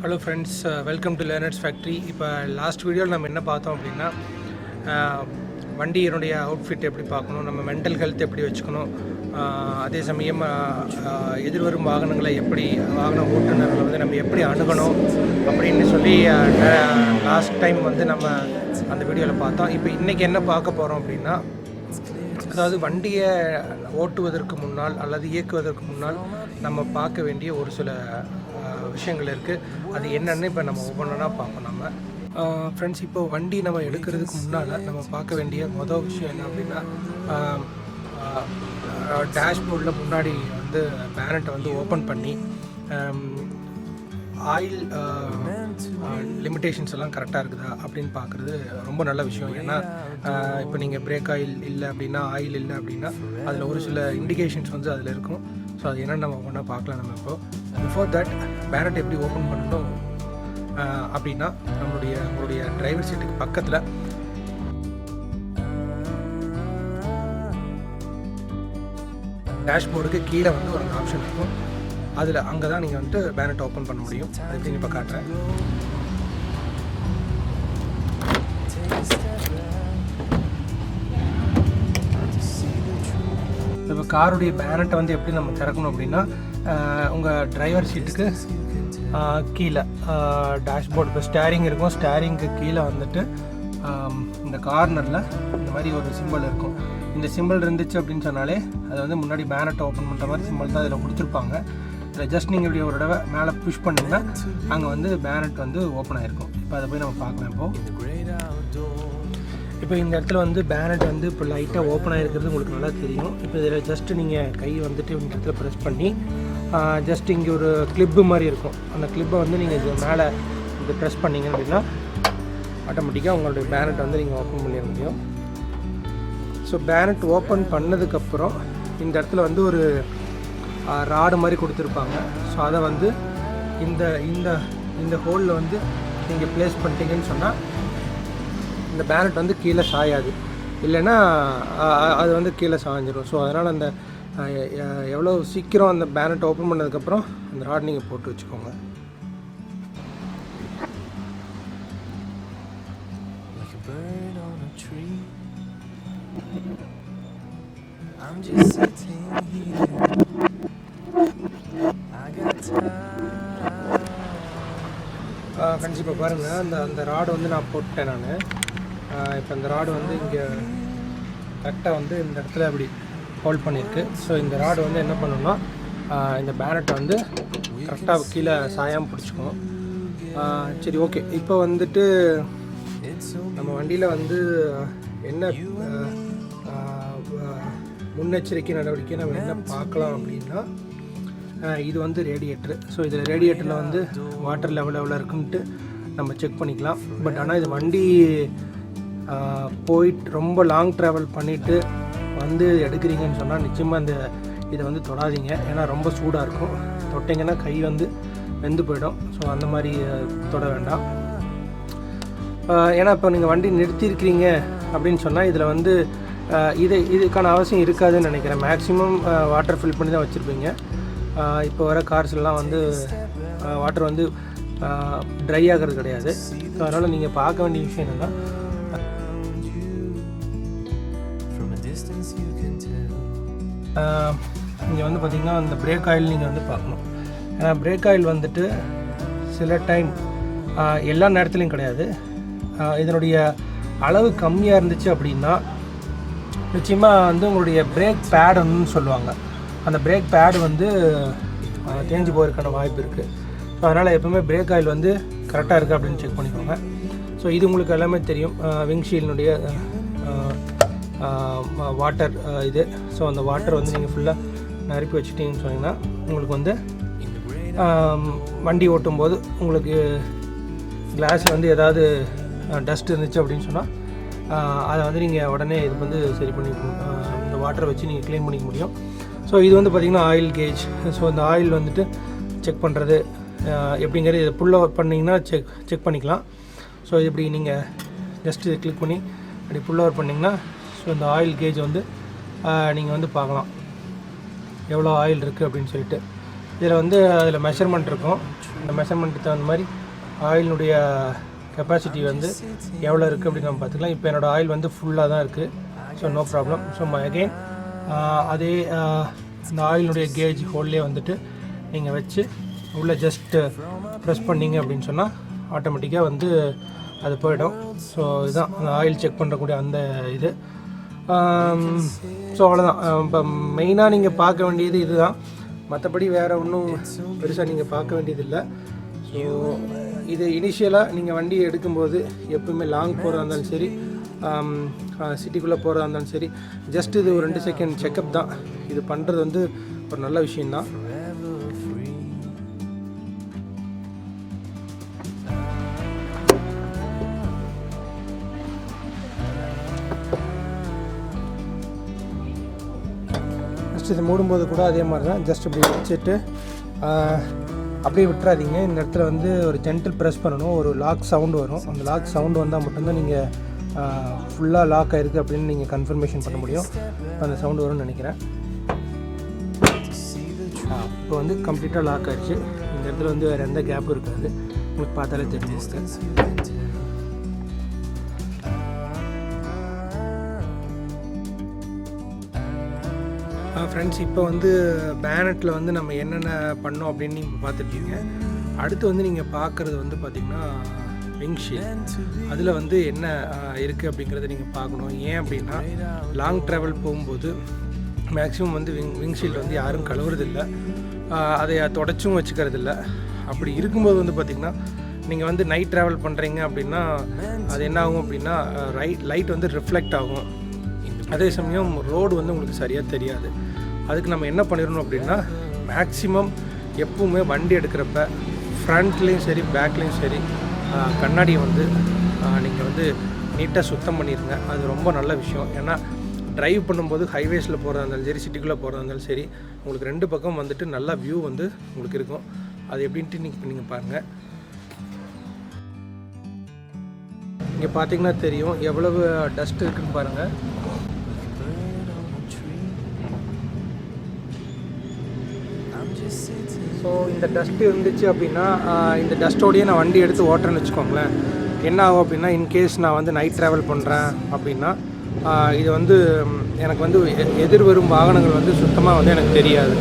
Hello friends, welcome to learners factory. இப்போ last வீடியோவில் நம்ம என்ன பார்த்தோம் அப்படின்னா, வண்டியினுடைய அவுட்ஃபிட் எப்படி பார்க்கணும், நம்ம மென்டல் ஹெல்த் எப்படி வச்சுக்கணும், அதே சமயம் எதிர்வரும் வாகனங்களை எப்படி வாகன ஓட்டுநர்களை வந்து நம்ம எப்படி அணுகணும் அப்படின்னு சொல்லி லாஸ்ட் டைம் வந்து நம்ம அந்த வீடியோவில் பார்த்தோம். இப்போ இன்றைக்கி என்ன பார்க்க போகிறோம் அப்படின்னா, அதாவது வண்டியை ஓட்டுவதற்கு முன்னால் அல்லது இயக்குவதற்கு முன்னால் நம்ம பார்க்க வேண்டிய ஒரு சில விஷயங்கள் இருக்குது. அது என்னென்னு இப்போ நம்ம ஒவ்வொன்றா பார்ப்போம். நம்ம ஃப்ரெண்ட்ஸ், இப்போ வண்டி நம்ம எடுக்கிறதுக்கு முன்னால் நம்ம பார்க்க வேண்டிய மொதல் விஷயம் என்ன அப்படின்னா, டேஷ்போர்டில் முன்னாடி வந்து பேனட்டை வந்து ஓப்பன் பண்ணி ஆயில் லிமிட்டேஷன்ஸ் எல்லாம் கரெக்டாக இருக்குதா அப்படின்னு பார்க்குறது ரொம்ப நல்ல விஷயம். ஏன்னா இப்போ நீங்கள் பிரேக் ஆயில் இல்லை அப்படின்னா, ஆயில் இல்லை அப்படின்னா அதில் ஒரு சில இண்டிகேஷன்ஸ் வந்து அதில் இருக்கும். ஸோ அது என்னென்னு நம்ம ஒன்றா பார்க்கலாம். நம்ம இப்போது பிஃபோர் தட் பேனட் எப்படி ஓப்பன் பண்ணணும் அப்படின்னா, உங்களுடைய டிரைவர் சீட்டுக்கு பக்கத்தில் டேஷ்போர்டுக்கு கீழே வந்து ஒரு ஆப்ஷன் இருக்கும். அதில் அங்கே தான் நீங்கள் வந்துட்டு பேனட் ஓப்பன் பண்ண முடியும். அது எப்படின்னு இப்போ காட்டுறேன். இப்போ காருடைய பேனட்டை வந்து எப்படி நம்ம திறக்கணும் அப்படின்னா, உங்கள் டிரைவர் சீட்டுக்கு கீழே டேஷ்போர்டு இப்போ ஸ்டேரிங் இருக்கும். ஸ்டேரிங்க்கு கீழே வந்துட்டு இந்த கார்னரில் இந்த மாதிரி ஒரு சிம்பிள் இருக்கும். இந்த சிம்பிள் இருந்துச்சு அப்படின்னு சொன்னாலே அது வந்து முன்னாடி பேனட்டை ஓப்பன் பண்ணுற மாதிரி சிம்பிள் தான் அதில் கொடுத்துருப்பாங்க. இதில் ஜஸ்ட் நீங்கள் இப்படி ஒரு தடவை மேலே புஷ் பண்ணிங்கன்னா அங்கே வந்து பேனட் வந்து ஓப்பன் ஆகிருக்கும். இப்போ அதை போய் நம்ம பார்க்கலாம். இப்போ இந்த இடத்துல வந்து பேனட் வந்து இப்போ லைட்டாக ஓப்பன் ஆகிருக்கிறது உங்களுக்கு நல்லா தெரியும். இப்போ இதில் ஜஸ்ட்டு நீங்கள் கை வந்துட்டு இந்த இடத்துல ப்ரெஸ் பண்ணி ஜஸ்ட் இங்கே ஒரு கிளிப்பு மாதிரி இருக்கும். அந்த கிளிப்பை வந்து நீங்கள் இது மேலே இது ப்ரெஸ் பண்ணிங்க அப்படின்னா ஆட்டோமேட்டிக்காக உங்களுடைய பேனட் வந்து நீங்கள் ஓப்பன் பண்ணிட முடியும். ஸோ பேனட் ஓப்பன் பண்ணதுக்கப்புறம் இந்த இடத்துல வந்து ஒரு ராடு மாதிரி கொடுத்துருப்பாங்க. ஸோ அதை வந்து இந்த இந்த இந்த ஹோலில் வந்து நீங்கள் ப்ளேஸ் பண்ணிட்டீங்கன்னு சொன்னால் இந்த பேனட் வந்து கீழே சாயாது, இல்லைன்னா அது வந்து கீழே சாய்ஞ்சிடும். ஸோ அதனால் அந்த எவ்வளோ சீக்கிரம் அந்த பேனட் ஓப்பன் பண்ணதுக்கப்புறம் அந்த ராட் நீங்கள் போட்டு வச்சுக்கோங்க. கண்டிப்பாக பாருங்கள், அந்த ராடு வந்து நான் போட்டேன். நான் இப்போ அந்த ராடு வந்து இங்கே கரெக்டாக வந்து இந்த இடத்துல அப்படி ஹோல்ட் பண்ணியிருக்கு. ஸோ இந்த ராடு வந்து என்ன பண்ணணும்னா, இந்த பேனட்டை வந்து கரெக்டாக கீழே சாயாமல் பிடிச்சிக்கணும். சரி, ஓகே. இப்போ வந்துட்டு நம்ம வண்டியில் வந்து என்ன முன்னெச்சரிக்கை நடவடிக்கை நம்ம என்ன பார்க்கலாம் அப்படின்னா, இது வந்து ரேடியேட்ரு. ஸோ இதில் ரேடியேட்டரில் வந்து வாட்டர் லெவல் எவ்வளோ இருக்குன்ட்டு நம்ம செக் பண்ணிக்கலாம். பட் ஆனால் இது வண்டி போயிட்டு ரொம்ப லாங் ட்ராவல் பண்ணிவிட்டு வந்து எடுக்கிறீங்கன்னு சொன்னால் நிச்சயமாக இதை வந்து தொடாதீங்க. ஏன்னா ரொம்ப சூடாக இருக்கும். தொட்டிங்கன்னா கை வந்து வெந்து போயிடும். ஸோ அந்த மாதிரி தொட வேண்டாம். ஏன்னா இப்போ நீங்கள் வண்டி நிறுத்தியிருக்கிறீங்க அப்படின்னு சொன்னால் இதில் வந்து இதுக்கான அவசியம் இருக்காதுன்னு நினைக்கிறேன். மேக்ஸிமம் வாட்டர் ஃபில் பண்ணி தான் வச்சுருப்பீங்க. இப்போ வர கார்ஸ்லாம் வந்து வாட்டர் வந்து ட்ரை ஆகிறது கிடையாது. ஸோ அதனால் நீங்கள் பார்க்க வேண்டிய விஷயம் என்னென்னா, இங்கே வந்து பார்த்திங்கன்னா அந்த பிரேக் ஆயில் நீங்கள் வந்து பார்க்கணும். ஏன்னா பிரேக் ஆயில் வந்துட்டு சில டைம் எல்லா நேரத்துலையும் கிடையாது. இதனுடைய அளவு கம்மியாக இருந்துச்சு அப்படின்னா நிச்சயமாக வந்து உங்களுடைய பிரேக் பேடுன்னு சொல்லுவாங்க, அந்த பிரேக் பேடு வந்து தேஞ்சு போகிறதுக்கான வாய்ப்பு இருக்குது. ஸோ அதனால் எப்போவுமே பிரேக் ஆயில் வந்து கரெக்டாக இருக்குது அப்படின்னு செக் பண்ணிக்கோங்க. ஸோ இது உங்களுக்கு எல்லாமே தெரியும். விங்ஷீல்னுடைய வாட்டர் இது. ஸோ அந்த வாட்டர் வந்து நீங்கள் ஃபுல்லாக நிரப்பி வச்சுட்டிங்கன்னு சொன்னீங்கன்னா உங்களுக்கு வந்து வண்டி ஓட்டும்போது உங்களுக்கு கிளாஸில் வந்து ஏதாவது டஸ்ட் இருந்துச்சு அப்படின்னு சொன்னால் அதை வந்து நீங்கள் உடனே இது வந்து சரி பண்ணி இந்த வாட்டரை வச்சு நீங்கள் க்ளீன் பண்ணிக்க முடியும். ஸோ இது வந்து பார்த்திங்கன்னா ஆயில் கேஜ். ஸோ இந்த ஆயில் வந்துட்டு செக் பண்ணுறது எப்படிங்கிறது இதை புல் ஓவர் பண்ணிங்கன்னா செக் பண்ணிக்கலாம். ஸோ இது இப்படி நீங்கள் ஜஸ்ட்டு கிளிக் பண்ணி அப்படி புல் ஓவர் பண்ணிங்கன்னா ஸோ இந்த ஆயில் கேஜ் வந்து நீங்கள் வந்து பார்க்கலாம் எவ்வளோ ஆயில் இருக்குது அப்படின்னு சொல்லிட்டு. இதில் வந்து அதில் மெஷர்மெண்ட் இருக்கும். இந்த மெஷர்மெண்ட்டுக்கு தகுந்த மாதிரி ஆயிலினுடைய கெப்பாசிட்டி வந்து எவ்வளோ இருக்குது அப்படின்னு நம்ம பார்த்துக்கலாம். இப்போ என்னோடய ஆயில் வந்து ஃபுல்லாக தான் இருக்குது. So no problem. So again அதே இந்த ஆயிலினுடைய கேஜ் ஹோல்லே வந்துட்டு நீங்கள் வச்சு உள்ளே ஜஸ்ட்டு ப்ரெஸ் பண்ணிங்க அப்படின்னு சொன்னால் ஆட்டோமேட்டிக்காக வந்து அது போயிடும். ஸோ இதுதான் அந்த ஆயில் செக் பண்ணுறக்கூடிய அந்த இது. ஸோ அவ்வளோதான். இப்போ மெயினாக நீங்கள் பார்க்க வேண்டியது இதுதான். மற்றபடி வேறு ஒன்றும் பெருசாக நீங்கள் பார்க்க வேண்டியதில்லை. ஸோ இது இனிஷியலாக நீங்கள் வண்டி எடுக்கும்போது எப்பவுமே லாங் போகிறதா இருந்தாலும் சரி, சிட்டிக்குள்ளே போகிறதா இருந்தாலும் சரி, ஜஸ்ட் இது ஒரு 2 செகண்ட் செக்கப் தான். இது பண்ணுறது வந்து ஒரு நல்ல விஷயந்தான். ஜஸ்ட் இது மூடும்போது கூட அதே மாதிரி தான். ஜஸ்ட் இப்படி வச்சுட்டு அப்படியே விட்டுறாதீங்க. இந்த இடத்துல வந்து ஒரு ஜென்டில் ப்ரெஸ் பண்ணணும். ஒரு லாக் சவுண்டு வரும். அந்த லாக் சவுண்டு வந்தால் மட்டும்தான் நீங்கள் ஃபுல்லாக லாக் ஆகிருக்கு அப்படின்னு நீங்கள் கன்ஃபர்மேஷன் பண்ண முடியும். அந்த சவுண்டு வரும்னு நினைக்கிறேன். இப்போ வந்து கம்ப்ளீட்டாக லாக் ஆகிடுச்சு. இந்த இடத்துல வந்து வேறு எந்த கேப்பும் இருக்காது. உங்களுக்கு பார்த்தாலே தெரியும். ஃப்ரெண்ட்ஸ், இப்போ வந்து பேனட்டில் வந்து நம்ம என்னென்ன பண்ணோம் அப்படின்னு நீங்கள் பார்த்துருக்கீங்க. அடுத்து வந்து நீங்கள் பார்க்குறது வந்து பார்த்திங்கன்னா விங்ஷீல்ட். அதில் வந்து என்ன இருக்குது அப்படிங்கிறத நீங்கள் பார்க்கணும். ஏன் அப்படின்னா லாங் ட்ராவல் போகும்போது மேக்ஸிமம் வந்து விங்ஷீல்டு வந்து யாரும் கழுவுறதில்லை, அதை தொடச்சும் வச்சுக்கிறதில்ல. அப்படி இருக்கும்போது வந்து பார்த்திங்கன்னா நீங்கள் வந்து நைட் ட்ராவல் பண்ணுறீங்க அப்படின்னா அது என்ன ஆகும் அப்படின்னா லைட் வந்து ரிஃப்ளெக்ட் ஆகும். அதே சமயம் ரோடு வந்து உங்களுக்கு சரியாக தெரியாது. அதுக்கு நம்ம என்ன பண்ணிடணும் அப்படின்னா மேக்ஸிமம் எப்பவுமே வண்டி எடுக்கிறப்ப ஃப்ரண்ட்லேயும் சரி பேக்லேயும் சரி கண்ணாடியை வந்து நீங்கள் வந்து நீட்டாக சுத்தம் பண்ணிடுங்க. அது ரொம்ப நல்ல விஷயம். ஏன்னா ட்ரைவ் பண்ணும்போது ஹைவேஸில் போகிறதா இருந்தாலும் சரி, சிட்டிக்குள்ளே போகிறதா இருந்தாலும் சரி, உங்களுக்கு 2 பக்கம் வந்துட்டு நல்லா வியூ வந்து உங்களுக்கு இருக்கும். அது எப்படின்ட்டு நீங்கள் பாருங்கள். இங்கே பார்த்தீங்கன்னா தெரியும் எவ்வளவு டஸ்ட் இருக்குதுன்னு பாருங்கள். ஸோ இந்த டஸ்ட்டு இருந்துச்சு அப்படின்னா இந்த டஸ்ட்டோடையே நான் வண்டி எடுத்து ஓட்டுறேன்னு வச்சுக்கோங்களேன். என்ன ஆகும் அப்படின்னா இன்கேஸ் நான் வந்து நைட் ட்ராவல் பண்ணுறேன் அப்படின்னா இது வந்து எனக்கு வந்து எதிர்வரும் வாகனங்கள் வந்து சுத்தமாக வந்து எனக்கு தெரியாது.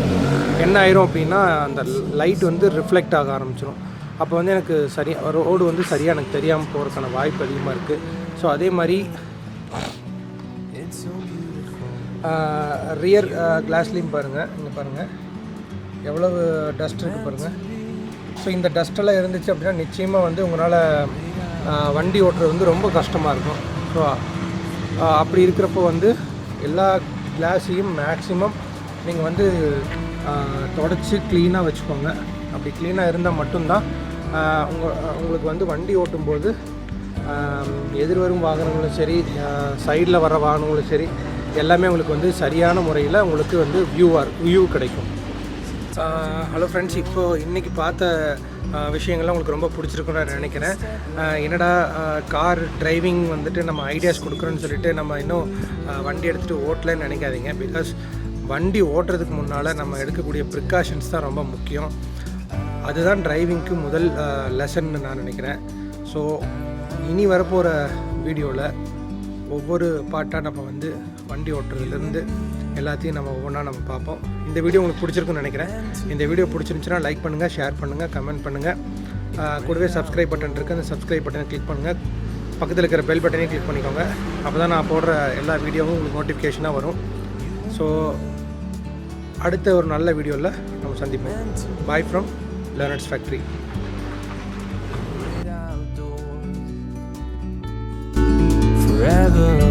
என்ன ஆயிரும் அப்படின்னா அந்த லைட் வந்து ரிஃப்ளெக்ட் ஆக ஆரம்பிச்சிடும். அப்போ வந்து எனக்கு ரோடு வந்து சரியாக எனக்கு தெரியாமல் போகிறதுக்கான வாய்ப்பு அதிகமாக இருக்குது. ஸோ அதே மாதிரி ரியர் கிளாஸ்லேயும் பாருங்கள். இங்கே பாருங்கள் எவ்வளவு டஸ்ட் இருக்குது பாருங்கள். ஸோ இந்த டஸ்ட்டெல்லாம் இருந்துச்சு அப்படின்னா நிச்சயமாக வந்து உங்களால் வண்டி ஓட்டுறது வந்து ரொம்ப கஷ்டமாக இருக்கும். ஸோ அப்படி இருக்கிறப்போ வந்து எல்லா கிளாஸையும் மேக்ஸிமம் நீங்கள் வந்து தொடச்சி க்ளீனாக வச்சுக்கோங்க. அப்படி க்ளீனாக இருந்தால் மட்டும்தான் உங்களுக்கு வந்து வண்டி ஓட்டும்போது எதிர்வரும் வாகனங்களும் சரி, சைடில் வர வாகனங்களும் சரி, எல்லாமே உங்களுக்கு வந்து சரியான முறையில் உங்களுக்கு வந்து வியூ கிடைக்கும். ஹலோ ஃப்ரெண்ட்ஸ், இப்போது இன்றைக்கி பார்த்த விஷயங்கள்லாம் உங்களுக்கு ரொம்ப பிடிச்சிருக்குன்னு நான் நினைக்கிறேன். என்னடா கார் டிரைவிங் வந்துட்டு நம்ம ஐடியாஸ் கொடுக்குறோன்னு சொல்லிட்டு நம்ம இன்னும் வண்டி எடுத்துகிட்டு ஓட்டலன்னு நினைக்காதீங்க. பிகாஸ் வண்டி ஓட்டுறதுக்கு முன்னால் நம்ம எடுக்கக்கூடிய ப்ரிகாஷன்ஸ் தான் ரொம்ப முக்கியம். அதுதான் டிரைவிங்க்கு முதல் லெசன்னு நான் நினைக்கிறேன். ஸோ இனி வரப்போகிற வீடியோவில் ஒவ்வொரு பார்ட்டாக நம்ம வந்து வண்டி ஓட்டுறதுலேருந்து எல்லாத்தையும் நம்ம ஒவ்வொன்றா நம்ம பார்ப்போம். இந்த வீடியோ உங்களுக்கு பிடிச்சிருக்குன்னு நினைக்கிறேன். இந்த வீடியோ பிடிச்சிருந்துச்சுன்னா லைக் பண்ணுங்கள், ஷேர் பண்ணுங்கள், கமெண்ட் பண்ணுங்கள். கூடவே சப்ஸ்கிரைப் பட்டன் இருக்குது, அந்த சப்ஸ்கிரைப் பட்டனை கிளிக் பண்ணுங்கள். பக்கத்தில் இருக்கிற பெல் பட்டனையும் கிளிக் பண்ணிக்கோங்க. அப்போ தான் நான் போடுற எல்லா வீடியோவும் உங்களுக்கு நோட்டிஃபிகேஷனாக வரும். ஸோ அடுத்த ஒரு நல்ல வீடியோவில் நம்ம சந்திப்போம். Bye from learners factory. Forever